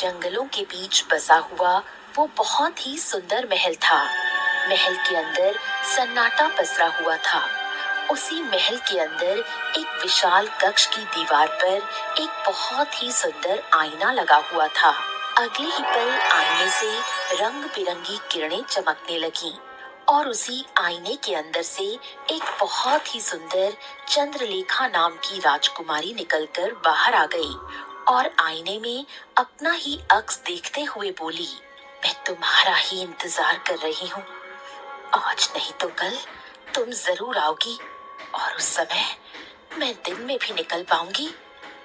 जंगलों के बीच बसा हुआ वो बहुत ही सुंदर महल था। महल के अंदर सन्नाटा पसरा हुआ था। उसी महल के अंदर एक विशाल कक्ष की दीवार पर एक बहुत ही सुंदर आईना लगा हुआ था। अगले ही पल आईने से रंग बिरंगी किरणें चमकने लगीं और उसी आईने के अंदर से एक बहुत ही सुंदर चंद्रलेखा नाम की राजकुमारी निकलकर बाहर आ गई और आईने में अपना ही अक्स देखते हुए बोली, मैं तुम्हारा ही इंतजार कर रही हूँ। आज नहीं तो कल तुम जरूर आओगी और उस समय मैं दिन में भी निकल पाऊंगी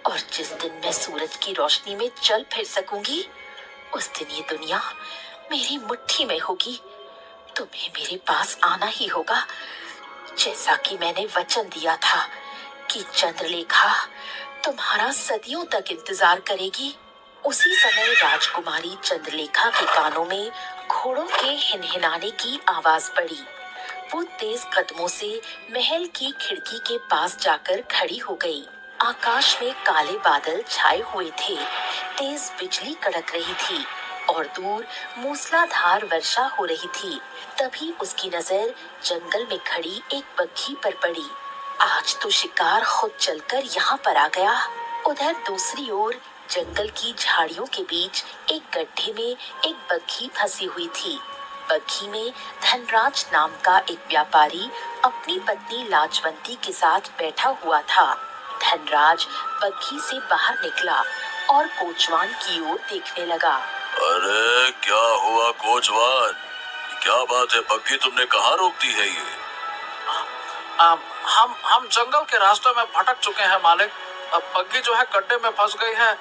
और जिस दिन मैं सूरज की रोशनी में चल फिर सकूंगी उस दिन ये दुनिया मेरी मुट्ठी में होगी। तुम्हें मेरे पास आना ही होगा, जैसा कि मैंने वचन दिया था कि चंद्रलेखा तुम्हारा सदियों तक इंतजार करेगी। उसी समय राजकुमारी चंद्रलेखा के कानों में घोड़ों के हिनहिनाने की आवाज पड़ी। वो तेज कदमों से महल की खिड़की के पास जाकर खड़ी हो गई। आकाश में काले बादल छाए हुए थे, तेज बिजली कड़क रही थी और दूर मूसलाधार वर्षा हो रही थी। तभी उसकी नजर जंगल में खड़ी एक बग्घी पर पड़ी। आज तो शिकार खुद चलकर यहाँ पर आ गया। उधर दूसरी ओर जंगल की झाड़ियों के बीच एक गड्ढे में एक बग्घी फंसी हुई थी। बग्घी में धनराज नाम का एक व्यापारी अपनी पत्नी लाजवंती के साथ बैठा हुआ था। धनराज बग्घी से बाहर निकला और कोचवान की ओर देखने लगा। अरे क्या हुआ कोचवान, क्या बात है? बग्घी तुमने कहाँ रोक दी है ये? हम जंगल के रास्ते में भटक चुके हैं मालिक। अब बग्घी जो है गड्ढे में फंस गई है।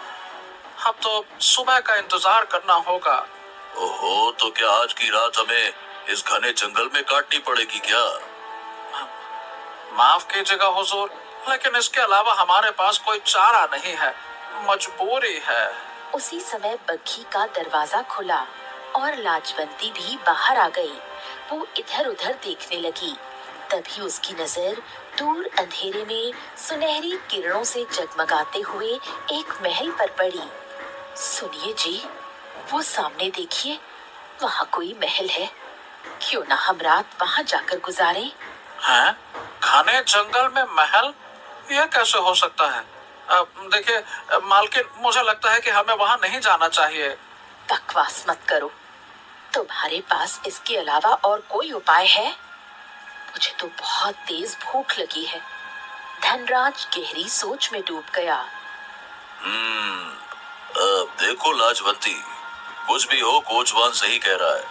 अब तो सुबह का इंतजार करना होगा। ओहो, तो क्या आज की रात हमें इस घने जंगल में काटनी पड़ेगी क्या? माफ कीजिएगा हुजूर, लेकिन इसके अलावा हमारे पास कोई चारा नहीं है, मजबूरी है। उसी समय बग्घी का दरवाजा खुला और लाजवंती भी बाहर आ गई। वो इधर उधर देखने लगी। तभी उसकी नजर दूर अंधेरे में सुनहरी किरणों से जगमगाते हुए एक महल पर पड़ी। सुनिए जी, वो सामने देखिए, वहाँ कोई महल है। क्यों ना हम रात वहाँ जाकर गुजारें? हैं? घने जंगल में महल? यह कैसे हो सकता है? देखिए मालकिन, मुझे लगता है कि हमें वहाँ नहीं जाना चाहिए। बकवास मत करो। तुम्हारे पास इसके अलावा और कोई उपाय है? मुझे तो बहुत तेज भूख लगी है। धनराज गहरी सोच में डूब गया। देखो लाजवंती, कुछ भी हो कोचवान सही कह रहा है।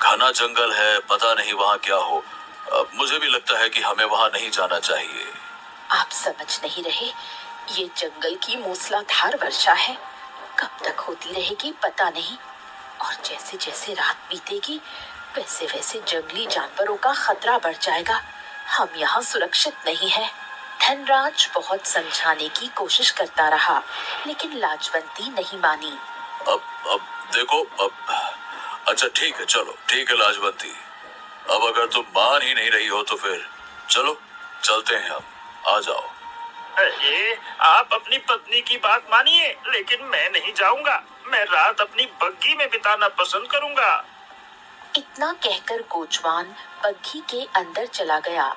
घना जंगल है, पता नहीं वहाँ क्या हो। मुझे भी लगता है कि हमें वहाँ नहीं जाना चाहिए। आप समझ नहीं रहे, ये जंगल की मूसलाधार वर्षा है। कब तक होती रहेगी पता नहीं, और जैसे जैसे रात बीतेगी वैसे वैसे जंगली जानवरों का खतरा बढ़ जाएगा। हम यहाँ सुरक्षित नहीं हैं। धनराज बहुत समझाने की कोशिश करता रहा, लेकिन लाजवंती नहीं मानी। अब देखो, अच्छा ठीक है, चलो ठीक है लाजवंती। अब अगर तुम मान ही नहीं रही हो तो फिर चलो चलते हैं, हम आ जाओ। अरे आप अपनी पत्नी की बात मानिए, लेकिन मैं नहीं जाऊंगा। मैं रात अपनी बग्घी में बिताना पसंद करूंगा। इतना कहकर कोचवान बग्घी के अंदर चला गया।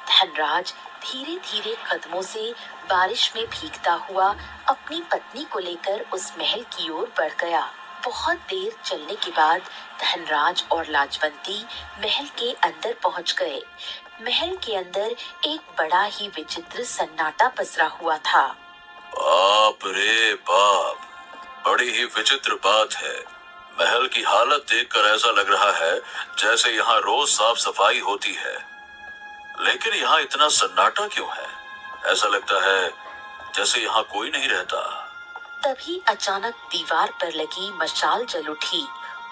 धनराज धीरे धीरे कदमों से बारिश में भीगता हुआ अपनी पत्नी को लेकर उस महल की ओर बढ़ गया। बहुत देर चलने के बाद धनराज और लाजवंती महल के अंदर पहुंच गए। महल के अंदर एक बड़ा ही विचित्र सन्नाटा पसरा हुआ था। बाप रे बाप, बड़ी ही विचित्र बात है। महल की हालत देखकर ऐसा लग रहा है जैसे यहाँ रोज साफ सफाई होती है, लेकिन यहाँ इतना सन्नाटा क्यों है? ऐसा लगता है जैसे यहाँ कोई नहीं रहता। तभी अचानक दीवार पर लगी मशाल जल उठी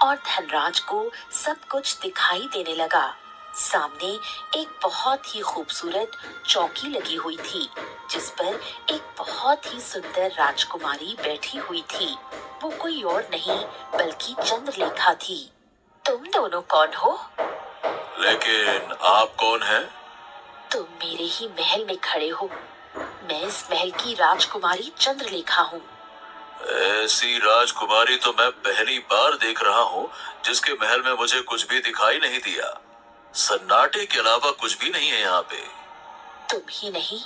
और धनराज को सब कुछ दिखाई देने लगा। सामने एक बहुत ही खूबसूरत चौकी लगी हुई थी, जिस पर एक बहुत ही सुंदर राजकुमारी बैठी हुई थी। वो कोई और नहीं बल्कि चंद्रलेखा थी। तुम दोनों कौन हो? लेकिन आप कौन हैं? तुम मेरे ही महल में खड़े हो। मैं इस महल की राजकुमारी चंद्रलेखा हूँ। ऐसी राजकुमारी तो मैं पहली बार देख रहा हूँ जिसके महल में मुझे कुछ भी दिखाई नहीं दिया। सन्नाटे के अलावा कुछ भी नहीं है यहाँ पे। तुम ही नहीं,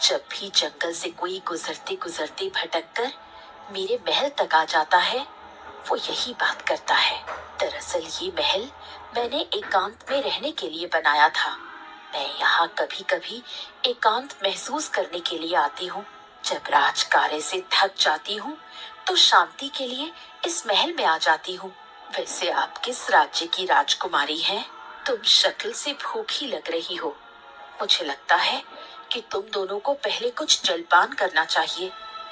जब भी जंगल से कोई गुजरते गुजरते भटक कर मेरे महल तक आ जाता है, वो यही बात करता है। दरअसल ये महल मैंने एकांत में रहने के लिए बनाया था। मैं यहाँ कभी कभी एकांत महसूस करने के लिए आती हूँ। जब राजकार्य से थक जाती हूँ तो शांति के लिए इस महल में आ जाती हूँ। वैसे आप किस राज्य की राजकुमारी हैं? तुम शक्ल से भूखी लग रही हो। मुझे लगता है कि तुम दोनों को पहले कुछ जलपान करना चाहिए।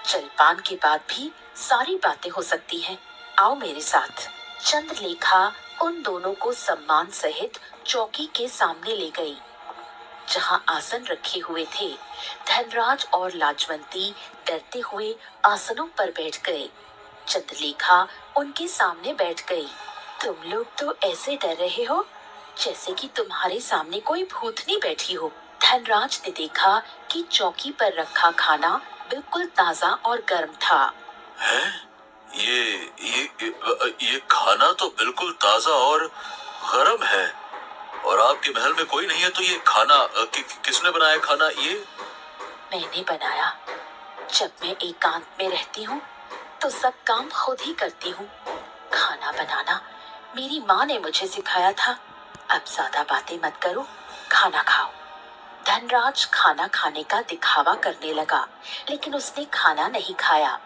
जलपान के बाद भी सारी बातें हो सकती हैं। आओ मेरे साथ। चंद्रलेखा उन दोनों को सम्मान सहित चौकी के सामने ले गई, जहां आसन रखे हुए थे। धनराज और लाजवंती डरते हुए आसनों पर बैठ गए। चंद्रलेखा उनके सामने बैठ गई। तुम लोग तो ऐसे डर रहे हो जैसे कि तुम्हारे सामने कोई भूतनी बैठी हो। धनराज ने देखा कि चौकी पर रखा खाना बिल्कुल ताजा और गर्म था। है? ये खाना तो बिल्कुल ताजा और गरम है, और आपके महल में कोई नहीं है तो ये खाना किसने बनाया खाना? ये मैंने बनाया। जब मैं एकांत में रहती हूँ तो सब काम खुद ही करती हूँ। खाना बनाना मेरी माँ ने मुझे सिखाया था। अब ज्यादा बातें मत करो, खाना खाओ। धनराज खाना खाने का दिखावा करने लगा, लेकिन उसने खाना नहीं खाया।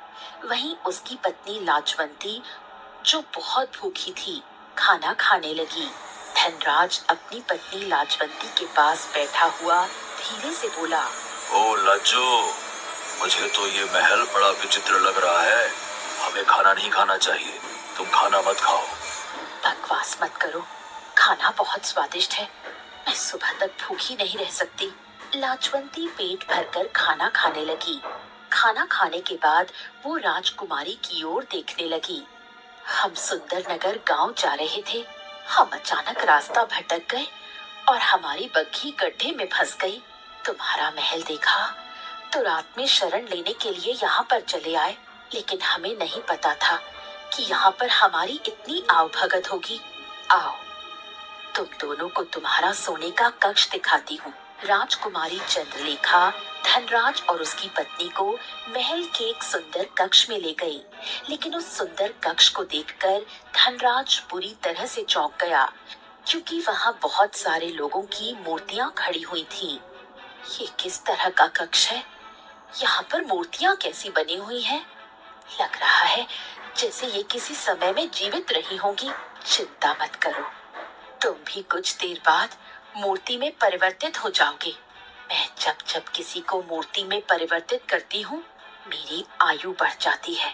वहीं उसकी पत्नी लाजवंती, जो बहुत भूखी थी, खाना खाने लगी। धनराज अपनी पत्नी लाजवंती के पास बैठा हुआ धीरे से बोला, ओ लज्जो, मुझे तो ये महल बड़ा विचित्र लग रहा है। हमें खाना नहीं खाना चाहिए। तुम खाना मत खाओ। बकवास मत करो, खाना बहुत स्वादिष्ट है। मैं सुबह तक भूखी नहीं रह सकती। लाजवंती पेट भरकर खाना खाने लगी। खाना खाने के बाद वो राजकुमारी की ओर देखने लगी। हम सुंदर नगर गांव जा रहे थे। हम अचानक रास्ता भटक गए और हमारी बग्घी गड्ढे में फंस गई। तुम्हारा महल देखा तो रात में शरण लेने के लिए यहाँ पर चले आए, लेकिन हमें नहीं पता था कि यहाँ पर हमारी इतनी आवभगत होगी। आओ, तुम दोनों को तुम्हारा सोने का कक्ष दिखाती हूँ। राजकुमारी चंद्रलेखा धनराज और उसकी पत्नी को महल के एक सुंदर कक्ष में ले गई, लेकिन उस सुंदर कक्ष को देखकर धनराज बुरी तरह से चौंक गया, क्योंकि वहाँ बहुत सारे लोगों की मूर्तियाँ खड़ी हुई थीं। ये किस तरह का कक्ष है? यहाँ पर मूर्तियाँ कैसी बनी हुई हैं? लग रहा है जैसे ये किसी समय में जीवित रही होंगी। चिंता मत करो, तुम भी कुछ देर बाद मूर्ति में परिवर्तित हो जाओगे। मैं जब जब किसी को मूर्ति में परिवर्तित करती हूँ, मेरी आयु बढ़ जाती है।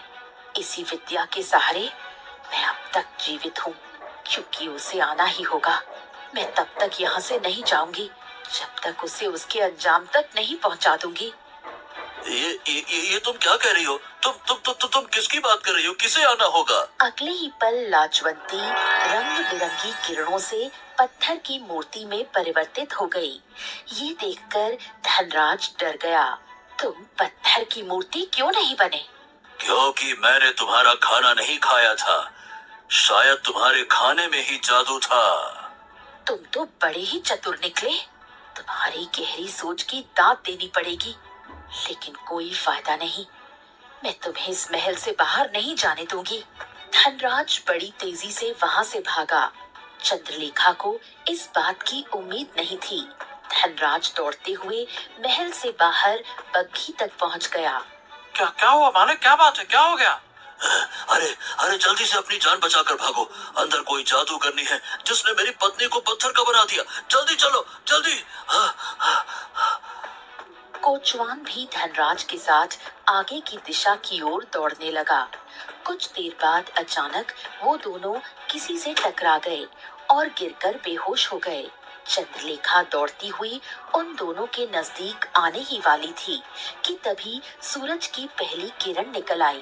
इसी विद्या के सहारे मैं अब तक जीवित हूँ, क्योंकि उसे आना ही होगा। मैं तब तक यहाँ से नहीं जाऊंगी जब तक उसे उसके अंजाम तक नहीं पहुँचा दूंगी। ये तुम क्या कह रही हो? तुम किसकी बात कर रही हो? किसे आना होगा? अगले ही पल लाजवंती रंग बिरंगी किरणों से पत्थर की मूर्ति में परिवर्तित हो गई। ये देखकर धनराज डर गया। तुम पत्थर की मूर्ति क्यों नहीं बने? क्योंकि मैंने तुम्हारा खाना नहीं खाया था। शायद तुम्हारे खाने में ही जादू था। तुम तो बड़े ही चतुर निकले। तुम्हारी गहरी सोच की दाद देनी पड़ेगी, लेकिन कोई फायदा नहीं। मैं तुम्हें इस महल से बाहर नहीं जाने दूंगी। धनराज बड़ी तेजी से वहां से भागा। चंद्रलेखा को इस बात की उम्मीद नहीं थी। धनराज दौड़ते हुए महल से बाहर बग्घी तक पहुंच गया। क्या हुआ मालिक? क्या बात है? क्या हो गया? अरे जल्दी से अपनी जान बचाकर भागो। अंदर कोई जादूगरनी है जिसने मेरी पत्नी को पत्थर का बना दिया। जल्दी चलो, जल्दी। कोचवान भी धनराज के साथ आगे की दिशा की ओर दौड़ने लगा। कुछ देर बाद अचानक वो दोनों किसी से टकरा गए और गिरकर बेहोश हो गए। चंद्रलेखा दौड़ती हुई उन दोनों के नजदीक आने ही वाली थी कि तभी सूरज की पहली किरण निकल आई।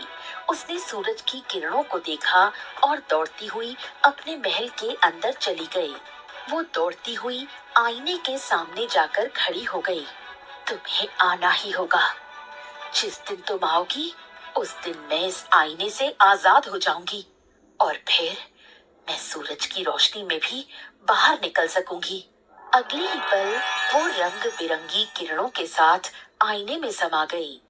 उसने सूरज की किरणों को देखा और दौड़ती हुई अपने महल के अंदर चली गई। वो दौड़ती हुई आईने के सामने जाकर खड़ी हो गई। तुम्हें आना ही होगा। जिस दिन तुम आओगी उस दिन मैं इस आईने से आजाद हो जाऊंगी और फिर मैं सूरज की रोशनी में भी बाहर निकल सकूंगी। अगले ही पल वो रंग बिरंगी किरणों के साथ आईने में समा गई।